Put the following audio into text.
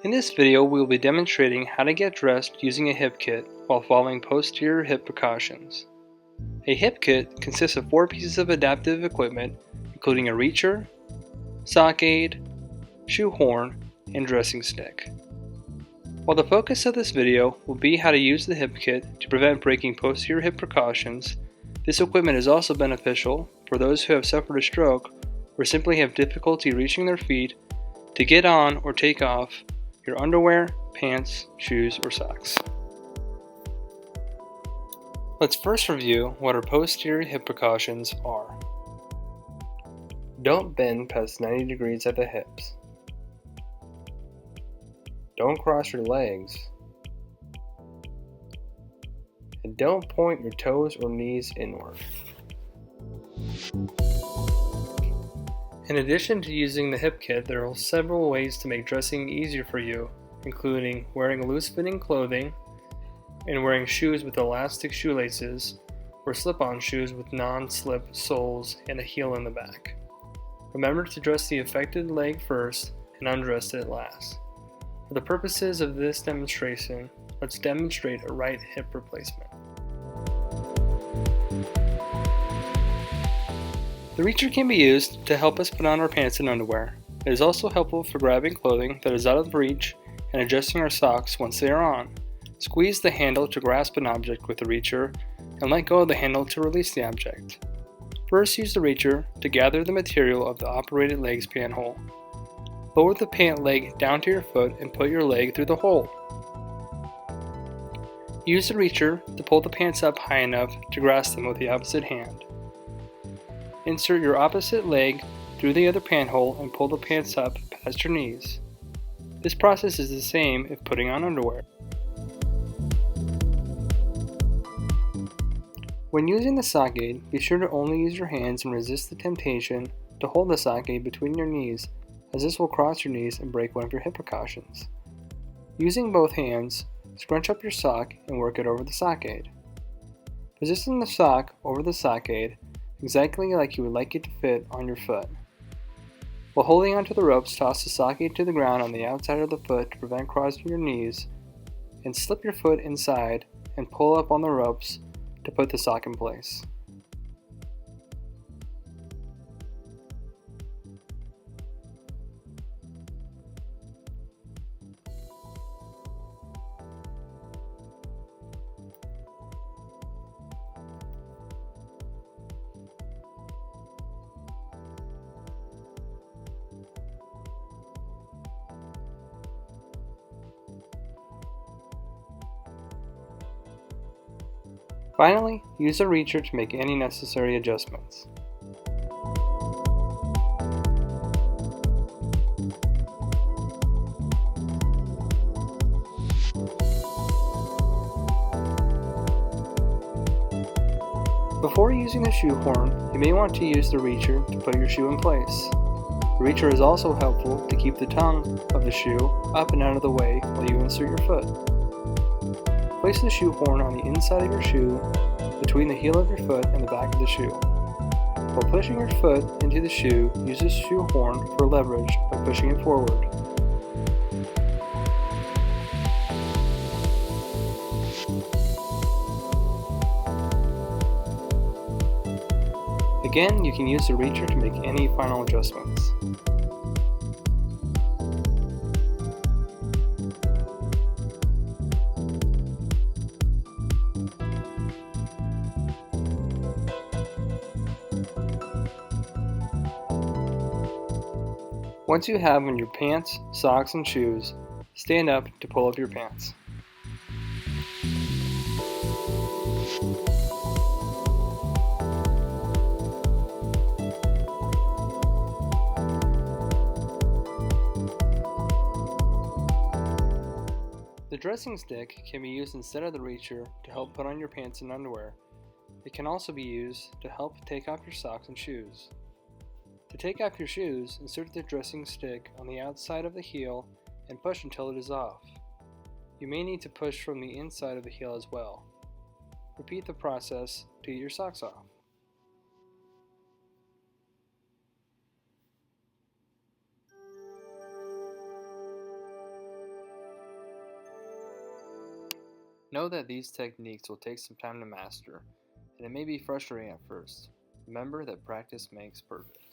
In this video, we will be demonstrating how to get dressed using a hip kit while following posterior hip precautions. A hip kit consists of 4 pieces of adaptive equipment, including a reacher, sock aid, shoe horn, and dressing stick. While the focus of this video will be how to use the hip kit to prevent breaking posterior hip precautions, this equipment is also beneficial for those who have suffered a stroke or simply have difficulty reaching their feet to get on or take off your underwear, pants, shoes, or socks. Let's first review what our posterior hip precautions are. Don't bend past 90 degrees at the hips. Don't cross your legs. And don't point your toes or knees inward. In addition to using the hip kit, there are several ways to make dressing easier for you, including wearing loose-fitting clothing and wearing shoes with elastic shoelaces or slip-on shoes with non-slip soles and a heel in the back. Remember to dress the affected leg first and undress it last. For the purposes of this demonstration, let's demonstrate a right hip replacement. The reacher can be used to help us put on our pants and underwear. It is also helpful for grabbing clothing that is out of reach and adjusting our socks once they are on. Squeeze the handle to grasp an object with the reacher and let go of the handle to release the object. First, use the reacher to gather the material of the operated leg's pant hole. Lower the pant leg down to your foot and put your leg through the hole. Use the reacher to pull the pants up high enough to grasp them with the opposite hand. Insert your opposite leg through the other pant hole and pull the pants up past your knees. This process is the same if putting on underwear. When using the sock aid, be sure to only use your hands and resist the temptation to hold the sock aid between your knees, as this will cross your knees and break one of your hip precautions. Using both hands, scrunch up your sock and work it over the sock aid. Position the sock over the sock aid exactly like you would like it to fit on your foot. While holding onto the ropes, toss the sock aid to the ground on the outside of the foot to prevent crossing your knees, and slip your foot inside and pull up on the ropes to put the sock in place. Finally, use a reacher to make any necessary adjustments. Before using the shoe horn, you may want to use the reacher to put your shoe in place. The reacher is also helpful to keep the tongue of the shoe up and out of the way while you insert your foot. Place the shoe horn on the inside of your shoe, between the heel of your foot and the back of the shoe. While pushing your foot into the shoe, use the shoe horn for leverage by pushing it forward. Again, you can use the reacher to make any final adjustments. Once you have on your pants, socks, and shoes, stand up to pull up your pants. The dressing stick can be used instead of the reacher to help put on your pants and underwear. It can also be used to help take off your socks and shoes. To take off your shoes, insert the dressing stick on the outside of the heel and push until it is off. You may need to push from the inside of the heel as well. Repeat the process to get your socks off. Know that these techniques will take some time to master, and it may be frustrating at first. Remember that practice makes perfect.